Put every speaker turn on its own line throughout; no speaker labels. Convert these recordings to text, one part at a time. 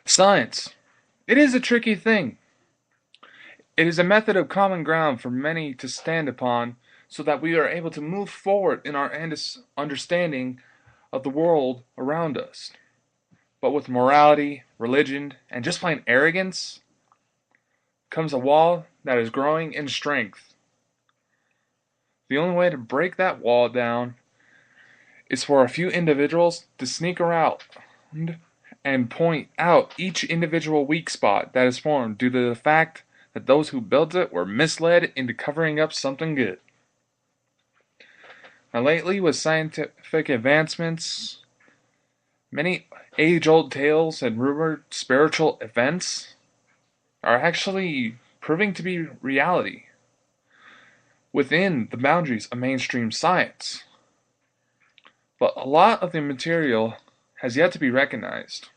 Science. It is a tricky thing. It is a method of common ground for many to stand upon so that we are able to move forward in our understanding of the world around us. But with morality, religion, and just plain arrogance comes a wall that is growing in strength. The only way to break that wall down is for a few individuals to sneak around and point out each individual weak spot that is formed due to the fact that those who built it were misled into covering up something good. Now, lately, with scientific advancements, many age-old tales and rumored spiritual events are actually proving to be reality within the boundaries of mainstream science. But a lot of the material has yet to be recognized.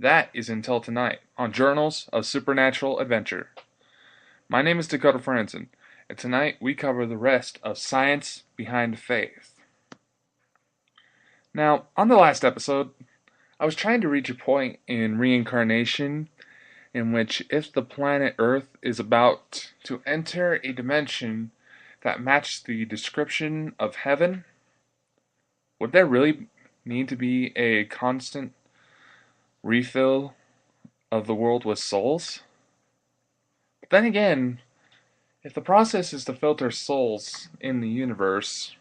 That is until tonight on Journals of Supernatural Adventure. My name is Dakota Frandsen, and tonight we cover the rest of Science Behind Faith. Now, on the last episode, I was trying to reach a point in reincarnation in which if the planet Earth is about to enter a dimension that matched the description of heaven, would there really need to be a constant refill of the world with souls? But then again, if the process is to filter souls in the universe,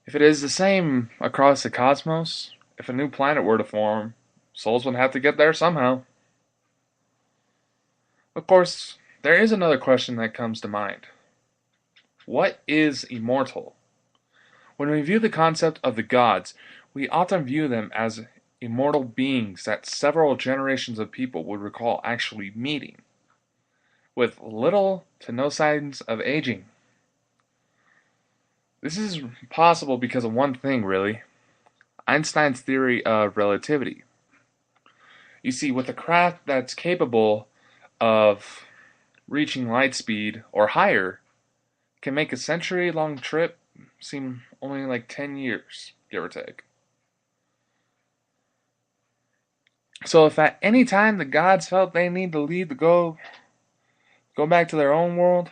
if it is the same across the cosmos, if a new planet were to form, souls would have to get there somehow. Of course, there is another question that comes to mind. What is immortal? When we view the concept of the gods, we often view them as immortal beings that several generations of people would recall actually meeting, with little to no signs of aging. This is possible because of one thing, really: Einstein's theory of relativity. You see, with a craft that's capable of reaching light speed or higher, can make a century-long trip seem only like 10 years, give or take. So if at any time the gods felt they need to leave to go back to their own world,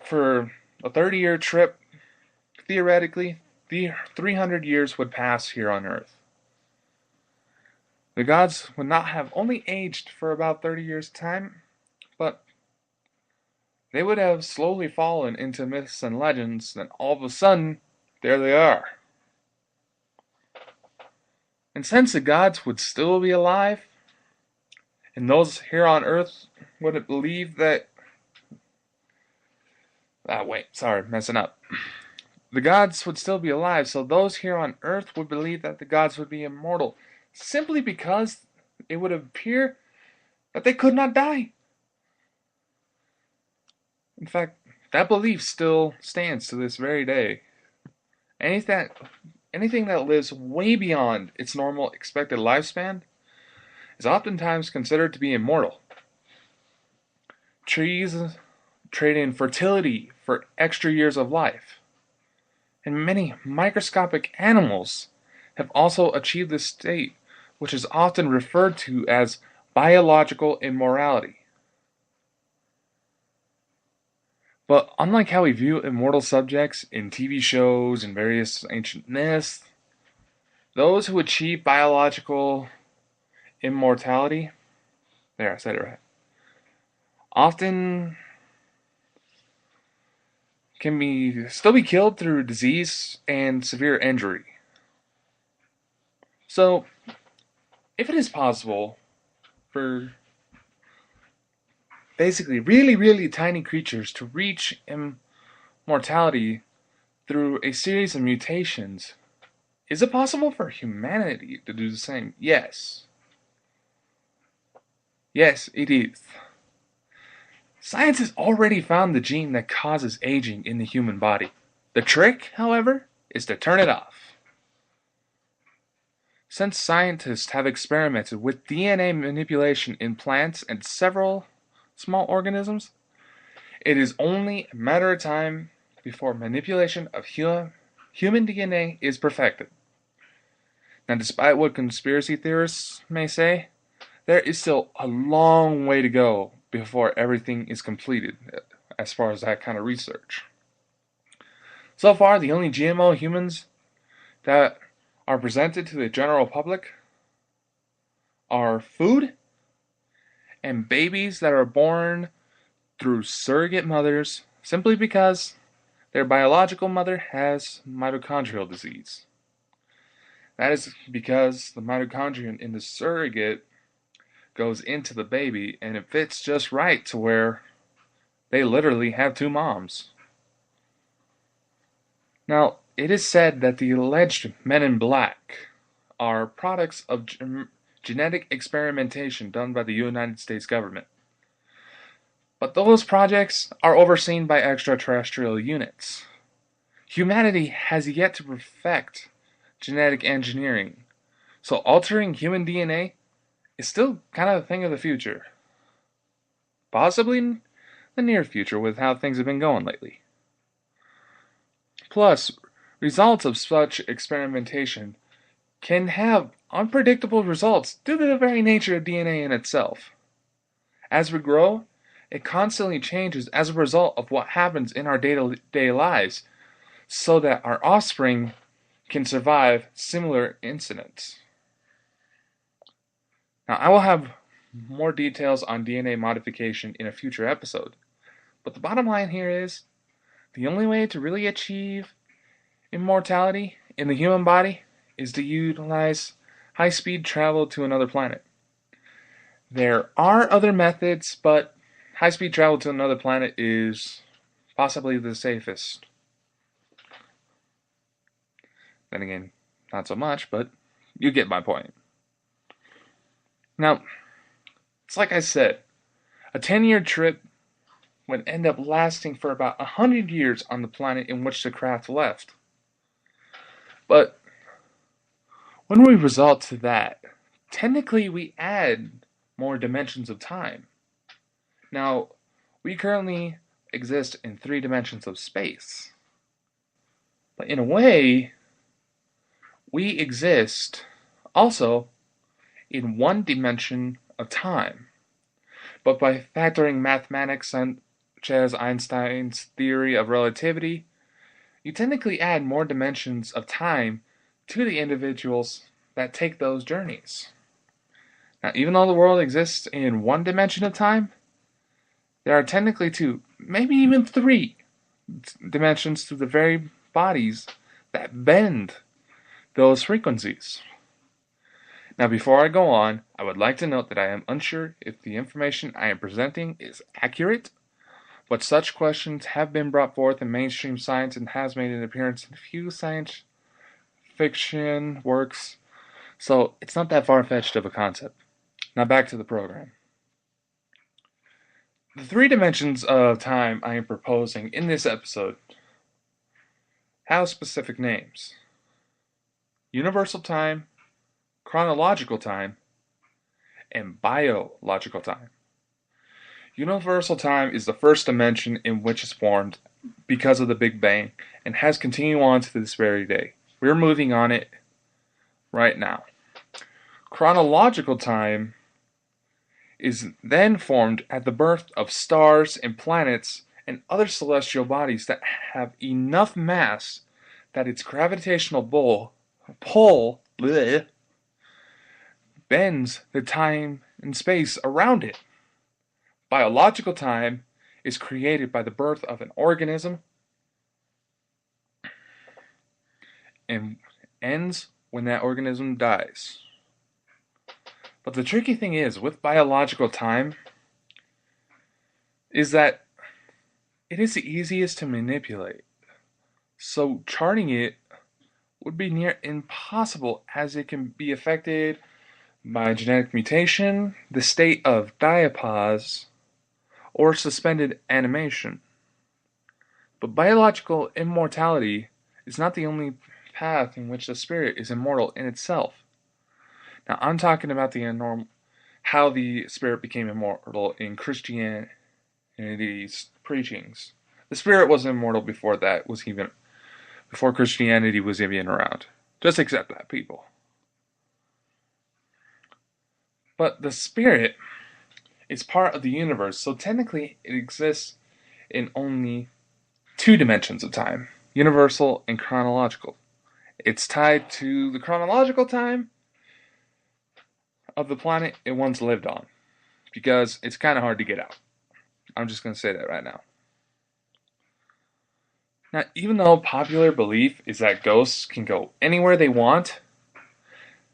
for a 30-year trip, theoretically, 300 years would pass here on Earth. The gods would not have only aged for about 30 years' time, but they would have slowly fallen into myths and legends, then all of a sudden, there they are. And since the gods would still be alive, and those here on Earth would believe that... messing up. The gods would still be alive, so those here on Earth would believe that the gods would be immortal, simply because it would appear that they could not die. In fact, that belief still stands to this very day. Anything that lives way beyond its normal expected lifespan is oftentimes considered to be immortal. Trees trade in fertility for extra years of life, and many microscopic animals have also achieved this state, which is often referred to as biological immorality. But unlike how we view immortal subjects in TV shows and various ancient myths, those who achieve biological immortality, I said it right, often can still be killed through disease and severe injury. So, if it is possible for basically really, really tiny creatures to reach immortality through a series of mutations, is it possible for humanity to do the same? Yes. Yes, it is. Science has already found the gene that causes aging in the human body. The trick, however, is to turn it off. Since scientists have experimented with DNA manipulation in plants and several small organisms, it is only a matter of time before manipulation of human DNA is perfected. Now, despite what conspiracy theorists may say, there is still a long way to go before everything is completed as far as that kind of research. So far, the only GMO humans that are presented to the general public are food and babies that are born through surrogate mothers simply because their biological mother has mitochondrial disease. That is because the mitochondrion in the surrogate goes into the baby and it fits just right to where they literally have two moms. Now, it is said that the alleged men in black are products of genetic experimentation done by the United States government. But those projects are overseen by extraterrestrial units. Humanity has yet to perfect genetic engineering, so altering human DNA is still kind of a thing of the future. Possibly in the near future with how things have been going lately. Plus, results of such experimentation can have unpredictable results due to the very nature of DNA in itself. As we grow, it constantly changes as a result of what happens in our day-to-day lives, so that our offspring can survive similar incidents. Now, I will have more details on DNA modification in a future episode, but the bottom line here is, the only way to really achieve immortality in the human body is to utilize high-speed travel to another planet. There are other methods, but high-speed travel to another planet is possibly the safest. Then again, not so much, but you get my point. Now, it's like I said, a 10-year trip would end up lasting for about 100 years on the planet in which the craft left. But when we result to that, technically we add more dimensions of time. Now, we currently exist in 3 dimensions of space. But in a way, we exist also in 1 dimension of time. But by factoring mathematics such as Einstein's theory of relativity, you technically add more dimensions of time to the individuals that take those journeys. Now, even though the world exists in 1 dimension of time, there are technically 2, maybe even 3 dimensions to the very bodies that bend those frequencies. Now, before I go on, I would like to note that I am unsure if the information I am presenting is accurate, but such questions have been brought forth in mainstream science and has made an appearance in a few science fiction works, so it's not that far-fetched of a concept. Now back to the program. The 3 dimensions of time I am proposing in this episode have specific names: universal time, chronological time, and biological time. Universal time is the first dimension in which it's formed because of the Big Bang and has continued on to this very day. We're moving on it right now. Chronological time is then formed at the birth of stars and planets and other celestial bodies that have enough mass that its gravitational pull bends the time and space around it. Biological time is created by the birth of an organism and ends when that organism dies. But the tricky thing is, with biological time, is that it is the easiest to manipulate. So charting it would be near impossible, as it can be affected by genetic mutation, the state of diapause, or suspended animation. But biological immortality is not the only path in which the spirit is immortal in itself. Now, I'm talking about how the spirit became immortal in Christianity's preachings. The spirit was immortal before before Christianity was even around. Just accept that, people. But the spirit is part of the universe, so technically it exists in only two dimensions of time, universal and chronological. It's tied to the chronological time of the planet it once lived on, because it's kind of hard to get out. I'm just going to say that right now. Now, even though popular belief is that ghosts can go anywhere they want,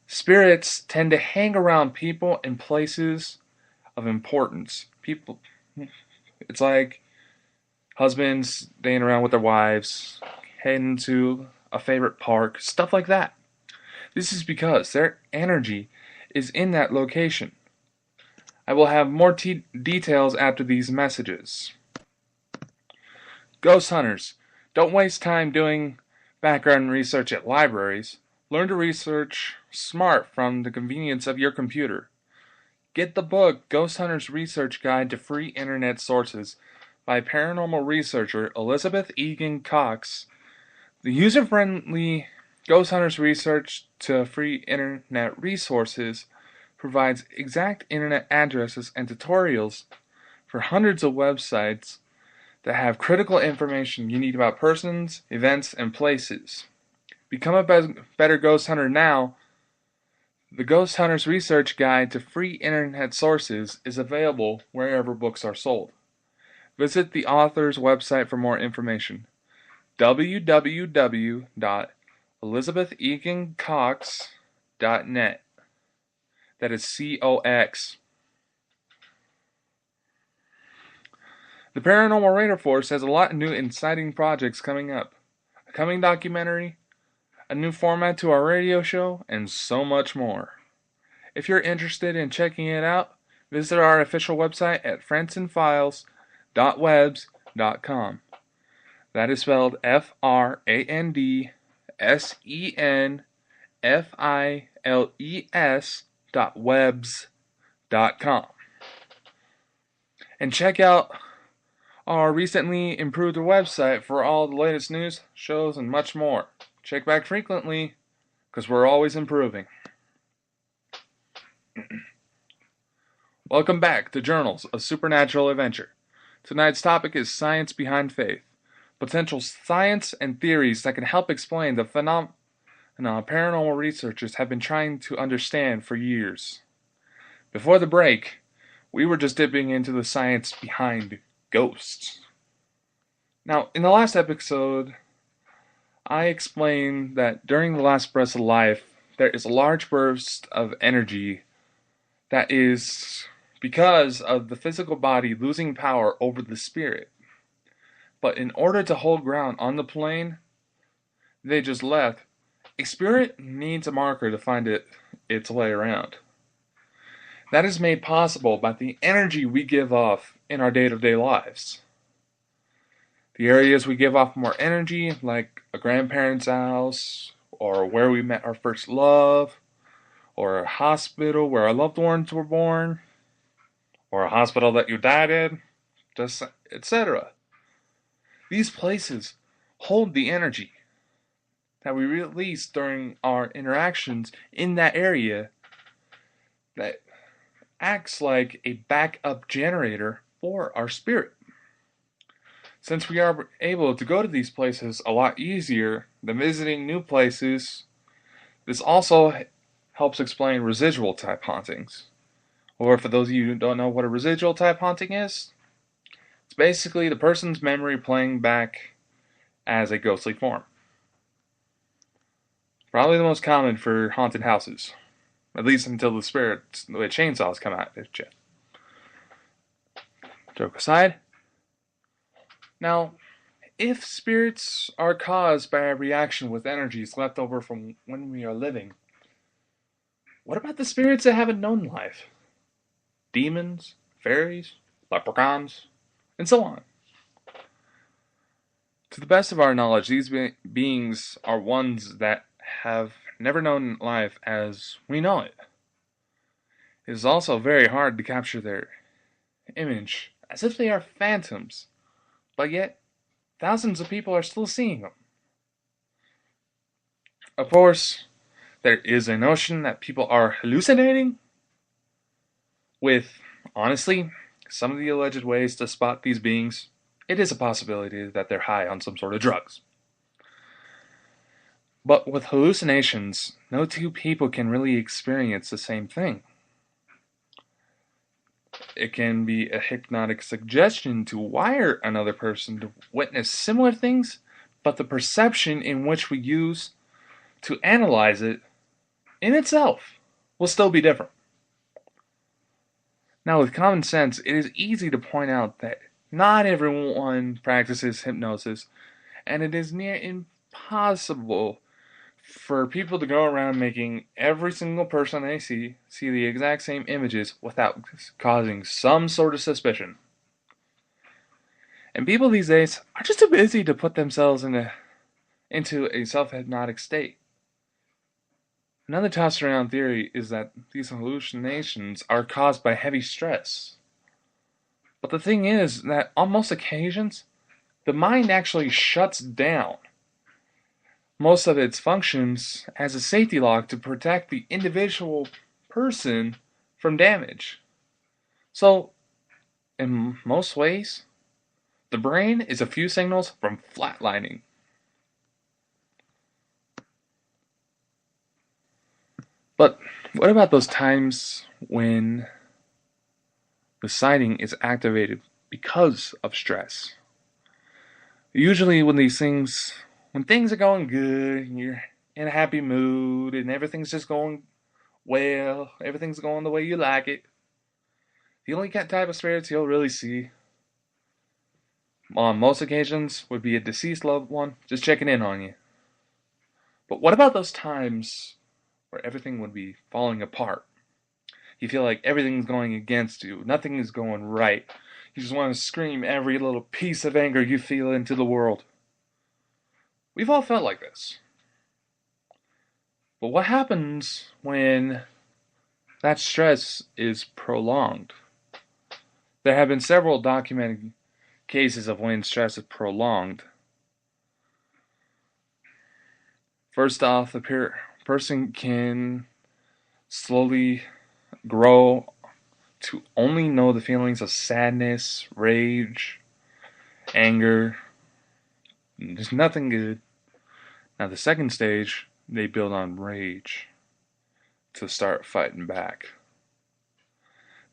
spirits tend to hang around people and places of importance. It's like husbands staying around with their wives, heading to a favorite park, stuff like that. This is because their energy is in that location. I will have more details after these messages. Ghost hunters, don't waste time doing background research at libraries. Learn to research smart from the convenience of your computer. Get the book Ghost Hunter's Research Guide to Free Internet Sources by paranormal researcher Elizabeth Egan Cox. The user-friendly Ghost Hunter's Research to Free Internet Resources provides exact internet addresses and tutorials for hundreds of websites that have critical information you need about persons, events, and places. Become a better ghost hunter now. The Ghost Hunter's Research Guide to Free Internet Sources is available wherever books are sold. Visit the author's website for more information. www.elizabethegancox.net. That is COX. The Paranormal Radar Force has a lot of new exciting projects coming up. A coming documentary, a new format to our radio show, and so much more. If you're interested in checking it out, visit our official website at frandsenfiles.webs.com. That is spelled FRANDSENFILES.webs.com. And check out our recently improved website for all the latest news, shows, and much more. Check back frequently, because we're always improving. Welcome back to Journals of Supernatural Adventure. Tonight's topic is science behind faith. Potential science and theories that can help explain the phenomena paranormal researchers have been trying to understand for years. Before the break, we were just dipping into the science behind ghosts. Now, in the last episode, I explained that during the last breaths of life, there is a large burst of energy that is because of the physical body losing power over the spirit. But in order to hold ground on the plane they just left, a spirit needs a marker to find its way around. That is made possible by the energy we give off in our day-to-day lives. The areas we give off more energy, like a grandparent's house, or where we met our first love, or a hospital where our loved ones were born, or a hospital that you died in, etc. These places hold the energy that we release during our interactions in that area that acts like a backup generator for our spirit. Since we are able to go to these places a lot easier than visiting new places, this also helps explain residual type hauntings. Or for those of you who don't know what a residual type haunting is, it's basically the person's memory playing back as a ghostly form. Probably the most common for haunted houses. At least until the chainsaws come out. Joke aside. Now, if spirits are caused by a reaction with energies left over from when we are living, what about the spirits that haven't known life? Demons, fairies, leprechauns, and so on. To the best of our knowledge, these beings are ones that have never known life as we know it. It is also very hard to capture their image as if they are phantoms, but yet thousands of people are still seeing them. Of course, there is a notion that people are hallucinating, With, honestly, some of the alleged ways to spot these beings, it is a possibility that they're high on some sort of drugs. But with hallucinations, no two people can really experience the same thing. It can be a hypnotic suggestion to wire another person to witness similar things, but the perception in which we use to analyze it in itself will still be different. Now, with common sense, it is easy to point out that not everyone practices hypnosis, and it is near impossible for people to go around making every single person they see the exact same images without causing some sort of suspicion. And people these days are just too busy to put themselves into a self-hypnotic state. Another tossed around theory is that these hallucinations are caused by heavy stress. But the thing is that on most occasions, the mind actually shuts down most of its functions as a safety lock to protect the individual person from damage. So, in most ways, the brain is a few signals from flatlining. But what about those times when the sighting is activated because of stress? Usually when things are going good, and you're in a happy mood, and everything's just going well, everything's going the way you like it, the only type of spirits you'll really see on most occasions would be a deceased loved one just checking in on you. But what about those times where everything would be falling apart? You feel like everything's going against you, nothing is going right. You just want to scream every little piece of anger you feel into the world. We've all felt like this. But what happens when that stress is prolonged? There have been several documented cases of when stress is prolonged. First off, the person can slowly grow to only know the feelings of sadness, rage, anger. There's nothing good. Now, the second stage, they build on rage to start fighting back.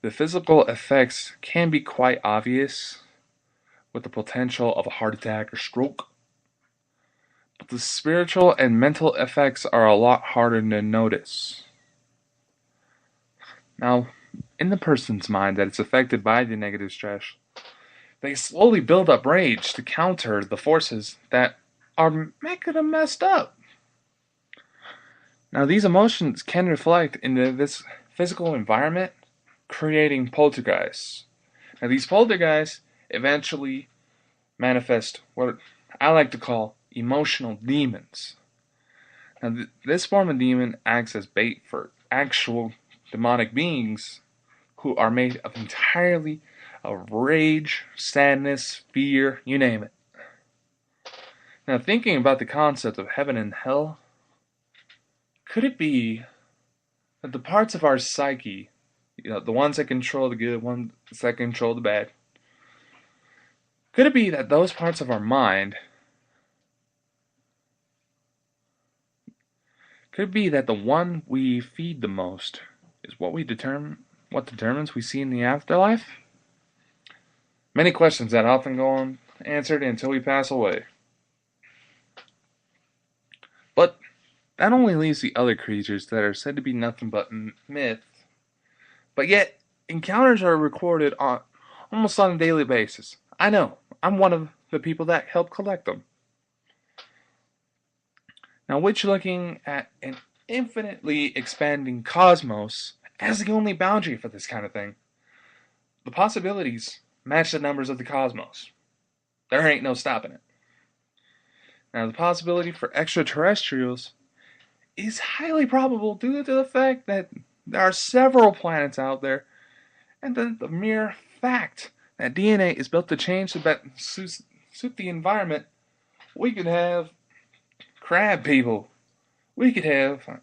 The physical effects can be quite obvious, with the potential of a heart attack or stroke. But the spiritual and mental effects are a lot harder to notice. Now, in the person's mind that is affected by the negative stress, they slowly build up rage to counter the forces that are making them messed up. Now, these emotions can reflect into this physical environment, creating poltergeists. Now, these poltergeists eventually manifest what I like to call emotional demons. Now, this form of demon acts as bait for actual demonic beings who are made of entirely of rage, sadness, fear, you name it. Now, thinking about the concept of heaven and hell, could it be that the parts of our psyche, the ones that control the good, ones that control the bad, could it be that those parts of our mind, could it be that the one we feed the most is what determines we see in the afterlife? Many questions that often go unanswered until we pass away. But that only leaves the other creatures that are said to be nothing but myth. But yet, encounters are recorded almost on a daily basis. I know, I'm one of the people that help collect them. Now, which looking at an infinitely expanding cosmos as the only boundary for this kind of thing, the possibilities match the numbers of the cosmos. There ain't no stopping it. Now, the possibility for extraterrestrials is highly probable due to the fact that there are several planets out there, and the mere fact that DNA is built to change so that suit the environment. We could have crab people. We could have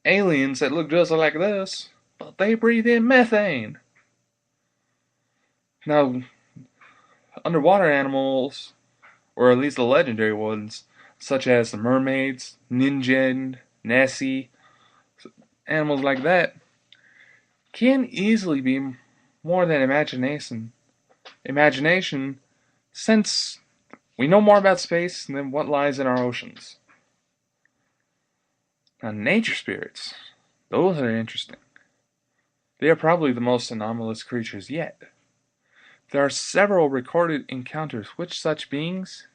aliens that look just like us, but they breathe in methane. Now, underwater animals, or at least the legendary ones, such as the mermaids, Ninja, Nessie, animals like that, can easily be more than imagination, since we know more about space than what lies in our oceans. Now, nature spirits, those are interesting. They are probably the most anomalous creatures yet. There are several recorded encounters with such beings,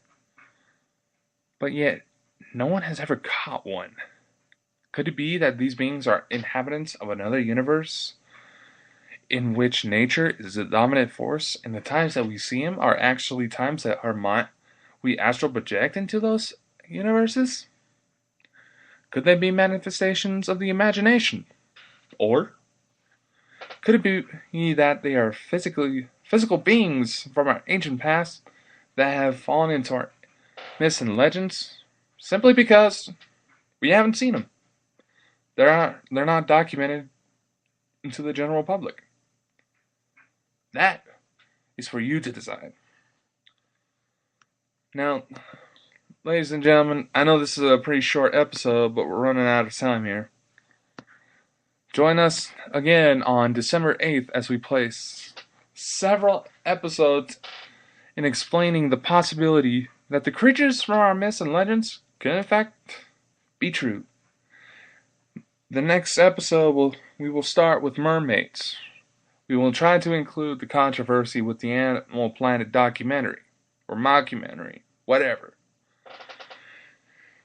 but yet no one has ever caught one. Could it be that these beings are inhabitants of another universe in which nature is the dominant force, and the times that we see them are actually times that we astral project into those universes? Could they be manifestations of the imagination? Or could it be that they are physical beings from our ancient past that have fallen into our myths and legends simply because we haven't seen them? They're not documented to the general public. That is for you to decide. Now, ladies and gentlemen, I know this is a pretty short episode, but we're running out of time here. Join us again on December 8th as we place several episodes in explaining the possibility that the creatures from our myths and legends can in fact be true. The next episode we will start with mermaids. We will try to include the controversy with the Animal Planet documentary, or mockumentary, whatever.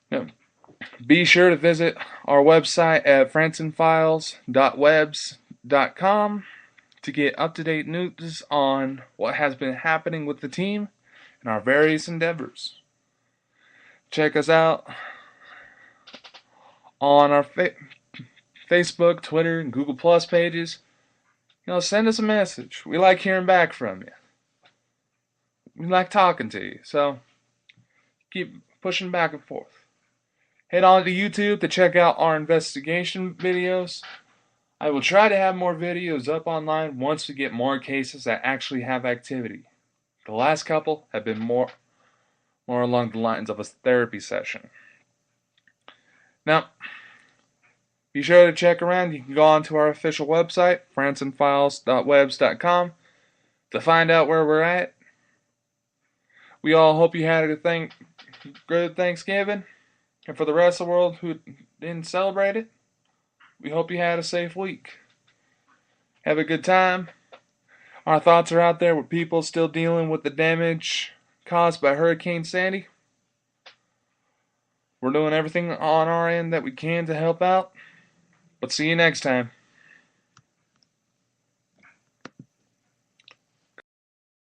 Now, be sure to visit our website at frandsenfiles.webs.com to get up-to-date news on what has been happening with the team and our various endeavors. Check us out on our Facebook, Twitter, and Google Plus pages. Send us a message. We like hearing back from you. We like talking to you. So, keep pushing back and forth. Head on to YouTube to check out our investigation videos. I will try to have more videos up online once we get more cases that actually have activity. The last couple have been more along the lines of a therapy session. Now, be sure to check around. You can go on to our official website, frandsenfiles.webs.com, to find out where we're at. We all hope you had a good Thanksgiving. And for the rest of the world who didn't celebrate it, we hope you had a safe week. Have a good time. Our thoughts are out there with people still dealing with the damage caused by Hurricane Sandy. We're doing everything on our end that we can to help out. But see you next time.